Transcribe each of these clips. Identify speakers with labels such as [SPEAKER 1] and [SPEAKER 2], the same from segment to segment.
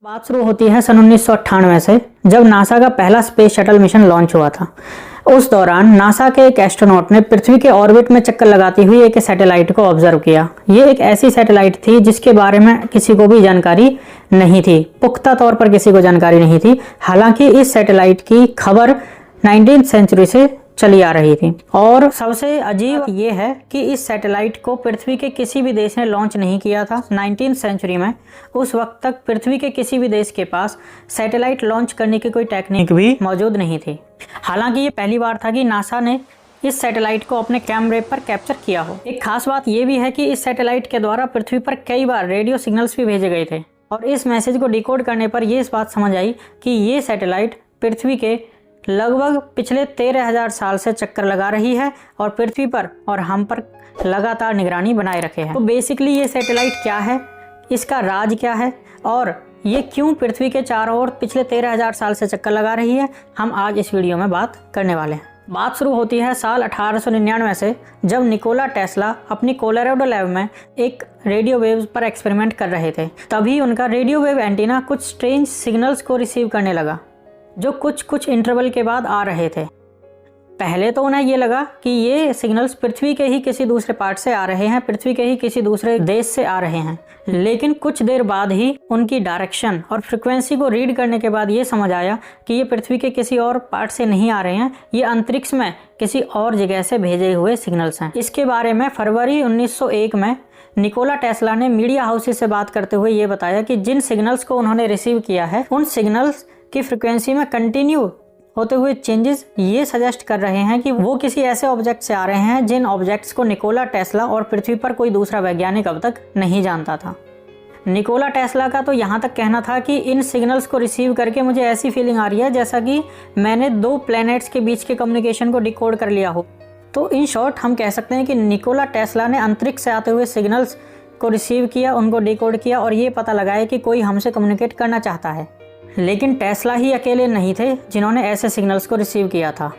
[SPEAKER 1] बात शुरू होती है सन 1998 से, जब नासा का पहला स्पेस शटल मिशन लॉन्च हुआ था। उस दौरान नासा के एक एस्ट्रोनॉट ने पृथ्वी के ऑर्बिट में चक्कर लगाती हुई एक सैटेलाइट को ऑब्जर्व किया। ये एक ऐसी सैटेलाइट थी जिसके बारे में किसी को भी जानकारी नहीं थी, पुख्ता तौर पर किसी को जानकारी नहीं थी। हालांकि इस सैटेलाइट की खबर 19वीं सेंचुरी से चली आ रही थी। और सबसे अजीब ये है कि इस सैटेलाइट को पृथ्वी के किसी भी देश ने लॉन्च नहीं किया था 19वीं सेंचुरी में। उस वक्त तक पृथ्वी के किसी भी देश के पास सैटेलाइट लॉन्च करने की कोई टेक्निक भी मौजूद नहीं थी। हालांकि ये पहली बार था कि नासा ने इस सैटेलाइट को अपने कैमरे पर कैप्चर किया हो। एक खास बात यह भी है कि इस सैटेलाइट के द्वारा पृथ्वी पर कई बार रेडियो सिग्नल्स भी भेजे गए थे और इस मैसेज को डिकोड करने पर यह इस बात समझ आई कि ये सैटेलाइट पृथ्वी के लगभग पिछले 13,000 साल से चक्कर लगा रही है और पृथ्वी पर और हम पर लगातार निगरानी बनाए रखे है। तो बेसिकली ये सैटेलाइट क्या है, इसका राज क्या है और ये क्यों पृथ्वी के चारों ओर पिछले 13,000 साल से चक्कर लगा रही है, हम आज इस वीडियो में बात करने वाले हैं। बात शुरू होती है साल 1899 से, जब निकोला टेस्ला अपनी कोलोराडो लैब में एक रेडियो वेव्स पर एक्सपेरिमेंट कर रहे थे। तभी उनका रेडियो वेव एंटीना कुछ स्ट्रेंज सिग्नल्स को रिसीव करने लगा जो कुछ इंटरवल के बाद आ रहे थे। पहले तो उन्हें ये लगा कि ये सिग्नल्स पृथ्वी के ही किसी दूसरे पार्ट से आ रहे हैं, पृथ्वी के ही किसी दूसरे देश से आ रहे हैं। लेकिन कुछ देर बाद ही उनकी डायरेक्शन और फ्रिक्वेंसी को रीड करने के बाद ये समझ आया कि ये पृथ्वी के किसी और पार्ट से नहीं आ रहे हैं, ये अंतरिक्ष में किसी और जगह से भेजे हुए सिग्नल्स हैं। इसके बारे में फरवरी 1901 में निकोला टेस्ला ने मीडिया हाउसेस से बात करते हुए ये बताया कि जिन सिग्नल्स को उन्होंने रिसीव किया है उन सिग्नल्स की फ्रिक्वेंसी में कंटिन्यू होते हुए चेंजेस ये सजेस्ट कर रहे हैं कि वो किसी ऐसे ऑब्जेक्ट से आ रहे हैं जिन ऑब्जेक्ट्स को निकोला टेस्ला और पृथ्वी पर कोई दूसरा वैज्ञानिक अब तक नहीं जानता था। निकोला टेस्ला का तो यहाँ तक कहना था कि इन सिग्नल्स को रिसीव करके मुझे ऐसी फीलिंग आ रही है जैसा कि मैंने दो प्लैनेट्स के बीच के कम्युनिकेशन को डिकोड कर लिया हो। तो इन शॉर्ट हम कह सकते हैं कि निकोला टेस्ला ने अंतरिक्ष से आते हुए सिग्नल्स को रिसीव किया, उनको डिकोड किया और ये पता लगाया कि कोई हमसे कम्युनिकेट करना चाहता है। लेकिन टेस्ला ही अकेले नहीं थे जिन्होंने ऐसे सिग्नल्स को रिसीव किया था।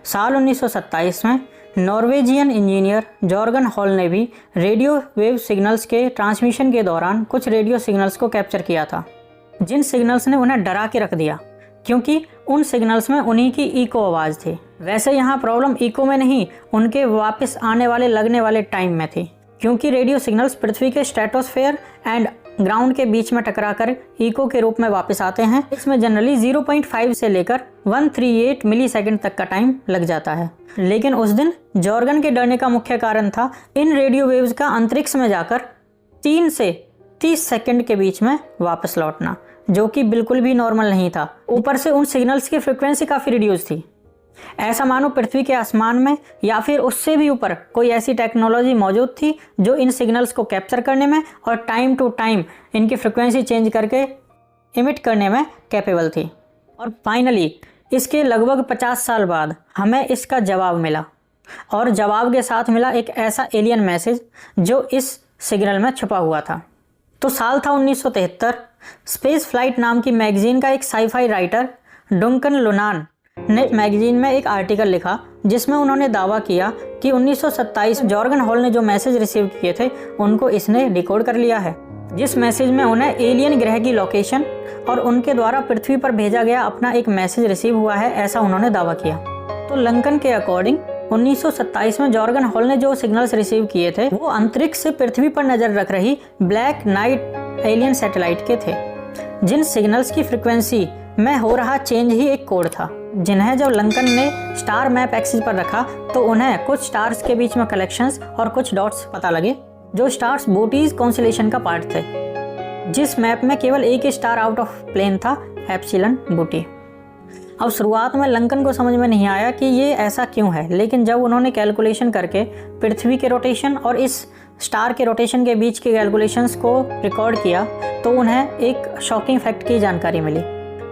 [SPEAKER 1] साल 1927 में नॉर्वेजियन इंजीनियर जॉर्गन हॉल ने भी रेडियो वेव सिग्नल्स के ट्रांसमिशन के दौरान कुछ रेडियो सिग्नल्स को कैप्चर किया था, जिन सिग्नल्स ने उन्हें डरा के रख दिया क्योंकि उन सिग्नल्स में उन्हीं की इको आवाज़ थी। वैसे यहाँ प्रॉब्लम इको में नहीं, उनके वापस आने वाले लगने वाले टाइम में थी, क्योंकि रेडियो सिग्नल्स पृथ्वी के स्ट्रेटोस्फेयर एंड ग्राउंड के बीच में टकराकर इको के रूप में वापस आते हैं। इसमें जनरली 0.5 से लेकर 138 मिली सेकेंड तक का टाइम लग जाता है। लेकिन उस दिन जॉर्गन के डरने का मुख्य कारण था इन रेडियो वेव्स का अंतरिक्ष में जाकर 3 से 30 सेकेंड के बीच में वापस लौटना, जो कि बिल्कुल भी नॉर्मल नहीं था। ऊपर से उन सिग्नल्स की फ्रिक्वेंसी काफ़ी रिड्यूस थी। ऐसा मानो पृथ्वी के आसमान में या फिर उससे भी ऊपर कोई ऐसी टेक्नोलॉजी मौजूद थी जो इन सिग्नल्स को कैप्चर करने में और टाइम टू टाइम इनकी फ्रिक्वेंसी चेंज करके इमिट करने में कैपेबल थी। और फाइनली इसके लगभग 50 साल बाद हमें इसका जवाब मिला, और जवाब के साथ मिला एक ऐसा एलियन मैसेज जो इस सिग्नल में छुपा हुआ था। तो साल था 1973। स्पेस फ्लाइट नाम की मैगजीन का एक साईफाई राइटर डंकन लुनान ने मैगजीन में एक आर्टिकल लिखा जिसमें उन्होंने दावा किया कि 1927 जॉर्गन हॉल ने जो मैसेज रिसीव किए थे उनको इसने डिकोड कर लिया है, जिस मैसेज में उन्हें एलियन ग्रह की लोकेशन और उनके द्वारा पृथ्वी पर भेजा गया अपना एक मैसेज रिसीव हुआ है, ऐसा उन्होंने दावा किया। तो लंकन के अकॉर्डिंग 1927 में जॉर्गन हॉल ने जो सिग्नल्स रिसीव किए थे वो अंतरिक्ष से पृथ्वी पर नजर रख रही ब्लैक नाइट एलियन सैटेलाइट के थे, जिन सिग्नल्स की फ्रिक्वेंसी में हो रहा चेंज ही एक कोड था, जिन्हें जब लंकन ने स्टार मैप एक्सिस पर रखा तो उन्हें कुछ स्टार्स के बीच में कलेक्शंस और कुछ डॉट्स पता लगे जो स्टार्स बोटीज कॉन्स्टेलेशन का पार्ट थे, जिस मैप में केवल एक ही स्टार आउट ऑफ प्लेन था, एप्सिलॉन बोटी। अब शुरुआत में लंकन को समझ में नहीं आया कि ये ऐसा क्यों है, लेकिन जब उन्होंने कैलकुलेशन करके पृथ्वी के रोटेशन और इस स्टार के रोटेशन के बीच के कैलकुलेशंस को रिकॉर्ड किया तो उन्हें एक शॉकिंग फैक्ट की जानकारी मिली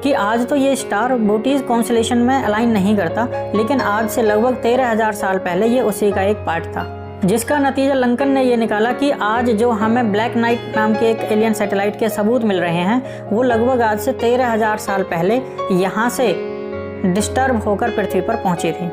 [SPEAKER 1] कि आज तो ये स्टार बोटीज कॉन्स्टेलेशन में अलाइन नहीं करता, लेकिन आज से लगभग 13,000 साल पहले ये उसी का एक पार्ट था, जिसका नतीजा लंकन ने ये निकाला कि आज जो हमें ब्लैक नाइट नाम के एक एलियन सैटेलाइट के सबूत मिल रहे हैं वो लगभग आज से 13,000 साल पहले यहाँ से डिस्टर्ब होकर पृथ्वी पर पहुंची थी,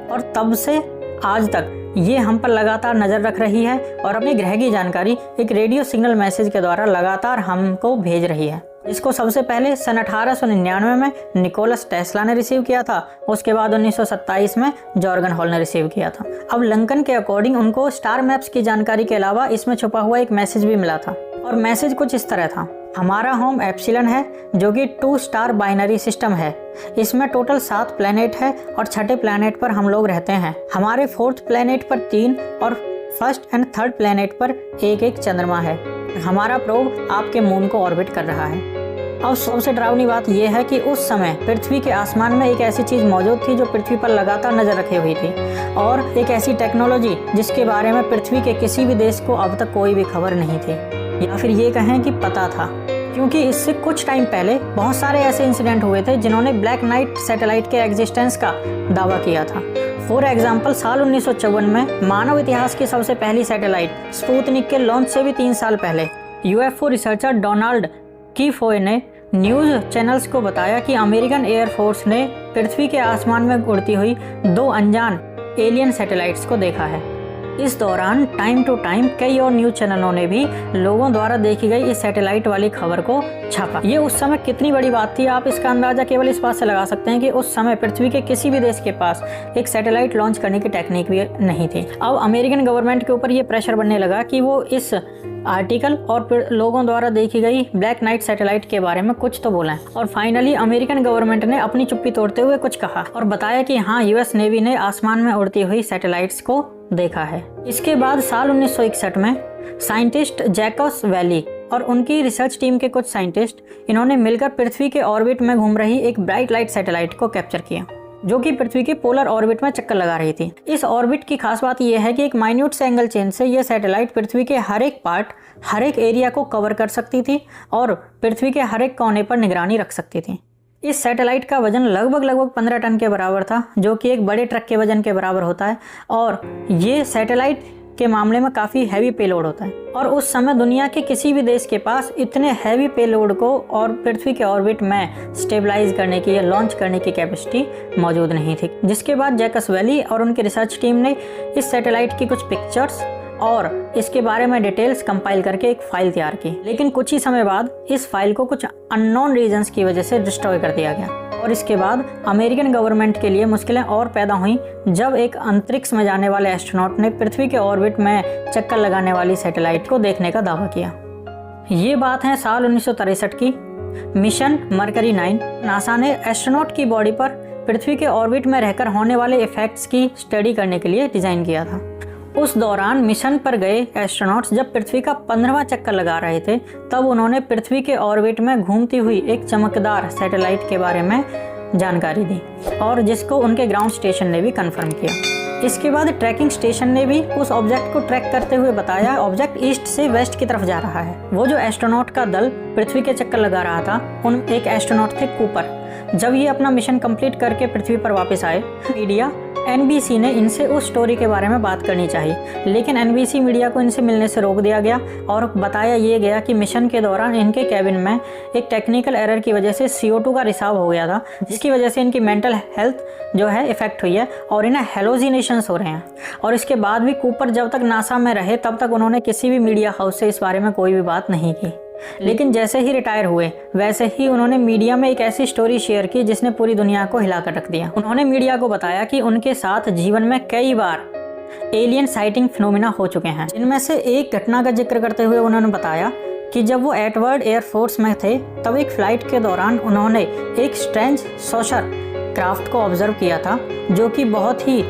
[SPEAKER 1] और तब से आज तक ये हम पर लगातार नज़र रख रही है और अपने ग्रह की जानकारी एक रेडियो सिग्नल मैसेज के द्वारा लगातार हमको भेज रही है। इसको सबसे पहले सन 1899 में निकोलस टेस्ला ने रिसीव किया था, उसके बाद 1927 में जॉर्गन हॉल ने रिसीव किया था। अब लंकन के अकॉर्डिंग उनको स्टार मैप्स की जानकारी के अलावा इसमें छुपा हुआ एक मैसेज भी मिला था, और मैसेज कुछ इस तरह था। हमारा होम एप्सिलॉन है जो कि 2 स्टार बाइनरी सिस्टम है। इसमें टोटल 7 प्लैनेट है और छठे प्लैनेट पर हम लोग रहते हैं। हमारे 4th प्लैनेट पर 3 और 1st एंड 3rd प्लैनेट पर एक चंद्रमा है। हमारा प्रोब आपके मून को ऑर्बिट कर रहा है। अब सबसे डरावनी बात यह है कि उस समय पृथ्वी के आसमान में एक ऐसी चीज मौजूद थी जो पृथ्वी पर लगातार नजर रखे हुई थी, और एक ऐसी टेक्नोलॉजी जिसके बारे में पृथ्वी के किसी भी देश को अब तक कोई भी खबर नहीं थी, या फिर ये कहें कि पता था, क्योंकि इससे कुछ टाइम पहले बहुत सारे ऐसे इंसिडेंट हुए थे जिन्होंने ब्लैक नाइट सैटेलाइट के एग्जिस्टेंस का दावा किया था। फॉर एग्जाम्पल, साल 1954 में मानव इतिहास की सबसे पहली सैटेलाइट स्पुतनिक के लॉन्च से भी 3 साल पहले यूएफओ रिसर्चर डोनाल्ड कीफोय ने न्यूज चैनल्स को बताया कि अमेरिकन एयरफोर्स ने पृथ्वी के आसमान में उड़ती हुई 2 अनजान एलियन सैटेलाइट्स को देखा है। इस दौरान टाइम टू टाइम कई और न्यूज चैनलों ने भी लोगों द्वारा देखी गई इस सैटेलाइट वाली खबर को छापा। ये उस समय कितनी बड़ी बात थी, आप इसका अंदाजा केवल इस बात से लगा सकते हैं कि उस समय पृथ्वी के किसी भी देश के पास एक सैटेलाइट लॉन्च करने की टेक्निक भी नहीं थी। अब अमेरिकन गवर्नमेंट के ऊपर ये प्रेशर बनने लगा कि वो इस आर्टिकल और लोगों द्वारा देखी गई ब्लैक नाइट सैटेलाइट के बारे में कुछ तो बोलें। और फाइनली अमेरिकन गवर्नमेंट ने अपनी चुप्पी तोड़ते हुए कुछ कहा और बताया कि हाँ, यूएस नेवी ने आसमान में उड़ती हुई सैटेलाइट्स को देखा है। इसके बाद साल 1961 में साइंटिस्ट जैकस वैली और उनकी रिसर्च टीम के कुछ साइंटिस्ट इन्होंने मिलकर पृथ्वी के ऑर्बिट में घूम रही एक ब्राइट लाइट सैटेलाइट को कैप्चर किया, जो कि पृथ्वी के पोलर ऑर्बिट में चक्कर लगा रही थी। इस ऑर्बिट की खास बात यह है कि एक माइन्यूट से एंगल चेंज से यह सैटेलाइट पृथ्वी के हर एक पार्ट, हर एक एरिया को कवर कर सकती थी और पृथ्वी के हर एक कोने पर निगरानी रख सकती थी। इस सैटेलाइट का वजन लगभग 15 टन के बराबर था, जो कि एक बड़े ट्रक के वजन के बराबर होता है, और ये सैटेलाइट के मामले में काफ़ी हैवी पेलोड होता है। और उस समय दुनिया के किसी भी देश के पास इतने हैवी पेलोड को और पृथ्वी के ऑर्बिट में स्टेबलाइज करने की या लॉन्च करने की कैपेसिटी मौजूद नहीं थी। जिसके बाद जैकस वैली और उनकी रिसर्च टीम ने इस सैटेलाइट की कुछ पिक्चर्स और इसके बारे में डिटेल्स कंपाइल करके एक फाइल तैयार की, लेकिन कुछ ही समय बाद इस फाइल को कुछ अननोन रीजंस की वजह से डिस्ट्रॉय कर दिया गया। और इसके बाद अमेरिकन गवर्नमेंट के लिए मुश्किलें और पैदा हुई जब एक अंतरिक्ष में जाने वाले एस्ट्रोनॉट ने पृथ्वी के ऑर्बिट में चक्कर लगाने वाली सैटेलाइट को देखने का दावा किया। ये बात है साल 1963 की। मिशन मरकरी 9 नासा ने एस्ट्रोनॉट की बॉडी पर पृथ्वी के ऑर्बिट में रहकर होने वाले इफेक्ट्स की स्टडी करने के लिए डिजाइन किया था। उस दौरान मिशन पर गए एस्ट्रोनॉट्स जब पृथ्वी का 15वां चक्कर लगा रहे थे, तब उन्होंने पृथ्वी के ऑर्बिट में घूमती हुई एक चमकदार सैटेलाइट के बारे में जानकारी दी, और जिसको उनके ग्राउंड स्टेशन ने भी कंफर्म किया। इसके बाद ट्रैकिंग स्टेशन ने भी उस ऑब्जेक्ट को ट्रैक करते हुए बताया ऑब्जेक्ट ईस्ट से वेस्ट की तरफ जा रहा है। वो जो एस्ट्रोनॉट का दल पृथ्वी के चक्कर लगा रहा था, उन एक एस्ट्रोनॉट थे कूपर। जब ये अपना मिशन कंप्लीट करके पृथ्वी पर वापस आए, मीडिया NBC ने इनसे उस स्टोरी के बारे में बात करनी चाहिए, लेकिन NBC मीडिया को इनसे मिलने से रोक दिया गया और बताया ये गया कि मिशन के दौरान इनके कैबिन में एक टेक्निकल एरर की वजह से CO2 का रिसाव हो गया था, जिसकी वजह से इनकी मेंटल हेल्थ जो है इफेक्ट हुई है और इन्हें हेलोजिनेशंस हो रहे हैं। और इसके बाद भी कूपर जब तक नासा में रहे तब तक उन्होंने किसी भी मीडिया हाउस से इस बारे में कोई भी बात नहीं की, लेकिन जैसे ही रिटायर हुए वैसे ही उन्होंने मीडिया में एक ऐसी स्टोरी शेयर की जिसने पूरी दुनिया को हिलाकर रख दिया। उन्होंने मीडिया को बताया कि उनके साथ जीवन में कई बार एलियन साइटिंग फिनोमिना हो चुके हैं। इनमें से एक घटना का जिक्र करते हुए उन्होंने बताया कि जब वो एडवर्ड एयरफोर्स में थे तब एक फ्लाइट के दौरान उन्होंने एक स्ट्रेंज सोशर क्राफ्ट को ऑब्जर्व किया था, जो कि बहुत ही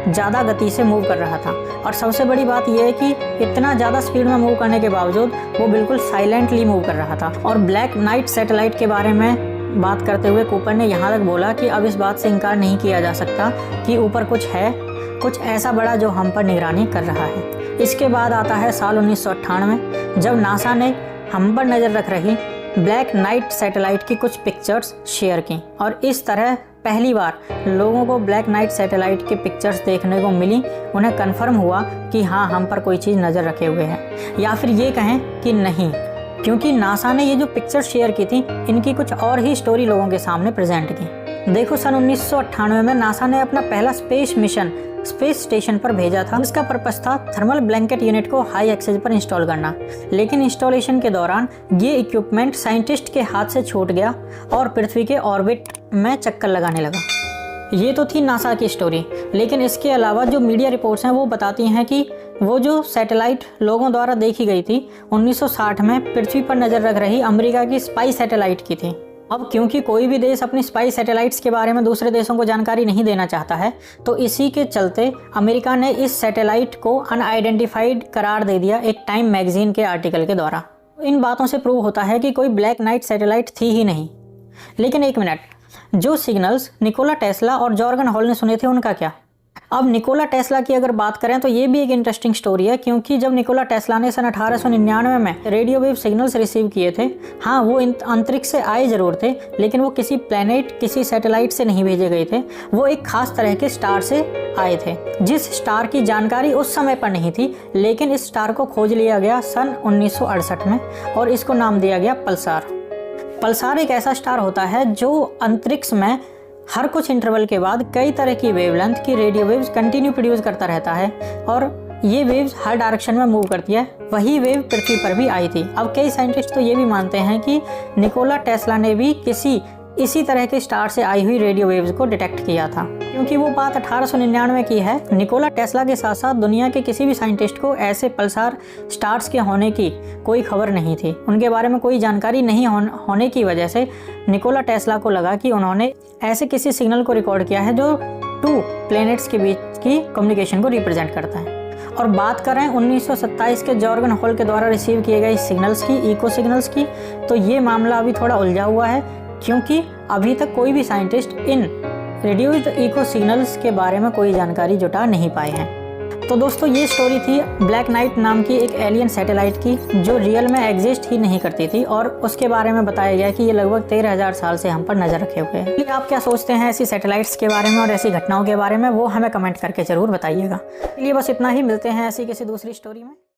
[SPEAKER 1] ज़्यादा गति से मूव कर रहा था। और सबसे बड़ी बात यह है कि इतना ज़्यादा स्पीड में मूव करने के बावजूद वो बिल्कुल साइलेंटली मूव कर रहा था। और ब्लैक नाइट सैटेलाइट के बारे में बात करते हुए कूपर ने यहाँ तक बोला कि अब इस बात से इनकार नहीं किया जा सकता कि ऊपर कुछ है, कुछ ऐसा बड़ा जो हम पर निगरानी कर रहा है। इसके बाद आता है साल 1998, जब नासा ने हम पर नज़र रख रही ब्लैक नाइट सैटेलाइट की कुछ पिक्चर्स शेयर की, और इस तरह पहली बार लोगों को ब्लैक नाइट सैटेलाइट की पिक्चर्स देखने को मिली। उन्हें कंफर्म हुआ कि हाँ, हम पर कोई चीज़ नज़र रखे हुए है, या फिर ये कहें कि नहीं, क्योंकि नासा ने ये जो पिक्चर्स शेयर की थी इनकी कुछ और ही स्टोरी लोगों के सामने प्रेजेंट की। देखो सन 1998 में नासा ने अपना पहला स्पेस मिशन स्पेस स्टेशन पर भेजा था, जिसका पर्पस था थर्मल ब्लैंकेट यूनिट को हाई एक्सेस पर इंस्टॉल करना। लेकिन इंस्टॉलेशन के दौरान ये इक्विपमेंट साइंटिस्ट के हाथ से छूट गया और पृथ्वी के ऑर्बिट में चक्कर लगाने लगा। ये तो थी नासा की स्टोरी, लेकिन इसके अलावा जो मीडिया रिपोर्ट्स हैं वो बताती हैं कि वो जो सैटेलाइट लोगों द्वारा देखी गई थी 1960 में पृथ्वी पर नज़र रख रही अमेरिका की स्पाई सैटेलाइट की थी। अब क्योंकि कोई भी देश अपनी स्पाई सैटेलाइट्स के बारे में दूसरे देशों को जानकारी नहीं देना चाहता है, तो इसी के चलते अमेरिका ने इस सैटेलाइट को अनआइडेंटिफाइड करार दे दिया एक टाइम मैगजीन के आर्टिकल के द्वारा। इन बातों से प्रूव होता है कि कोई ब्लैक नाइट सैटेलाइट थी ही नहीं। लेकिन एक मिनट, जो सिग्नल्स निकोला टेस्ला और जॉर्गन हॉल ने सुने थे उनका क्या? अब निकोला टेस्ला की अगर बात करें तो ये भी एक इंटरेस्टिंग स्टोरी है, क्योंकि जब निकोला टेस्ला ने सन 1899 में रेडियो वेव सिग्नल्स रिसीव किए थे, हाँ वो अंतरिक्ष से आए जरूर थे, लेकिन वो किसी प्लैनेट किसी सैटेलाइट से नहीं भेजे गए थे। वो एक खास तरह के स्टार से आए थे, जिस स्टार की जानकारी उस समय पर नहीं थी, लेकिन इस स्टार को खोज लिया गया सन 1968 में और इसको नाम दिया गया पल्सार। पल्सार एक ऐसा स्टार होता है जो अंतरिक्ष में हर कुछ इंटरवल के बाद कई तरह की वेवलेंथ की रेडियो वेव्स कंटिन्यू प्रोड्यूस करता रहता है और ये वेव्स हर डायरेक्शन में मूव करती है। वही वेव पृथ्वी पर भी आई थी। अब कई साइंटिस्ट तो ये भी मानते हैं कि निकोला टेस्ला ने भी इसी तरह के स्टार से आई हुई रेडियो वेव्स को डिटेक्ट किया था, क्योंकि वो बात 1899 की है। निकोला टेस्ला के साथ साथ दुनिया के किसी भी साइंटिस्ट को ऐसे पल्सार स्टार्स के होने की कोई खबर नहीं थी। उनके बारे में कोई जानकारी नहीं होने की वजह से निकोला टेस्ला को लगा कि उन्होंने ऐसे किसी सिग्नल को रिकॉर्ड किया है जो 2 प्लैनेट्स के बीच की कम्युनिकेशन को रिप्रेजेंट करता है। और बात करें 1927 के जॉर्गन हॉल के द्वारा रिसीव किए गए सिग्नल्स की, इको सिग्नल्स की, तो ये मामला अभी थोड़ा उलझा हुआ है, क्योंकि अभी तक कोई भी scientist in reduced echo signals के बारे में कोई जानकारी जुटा नहीं पाए हैं। तो दोस्तों ये स्टोरी थी ब्लैक नाइट नाम की एक एलियन सैटेलाइट की, जो रियल में एग्जिस्ट ही नहीं करती थी, और उसके बारे में बताया गया कि ये लगभग 13,000 साल से हम पर नजर रखे हुए हैं। आप क्या सोचते हैं ऐसी सैटेलाइट्स के बारे में और ऐसी घटनाओं के बारे में, वो हमें कमेंट करके जरूर बताइएगा। चलिए बस इतना ही, मिलते हैं ऐसी किसी दूसरी स्टोरी में।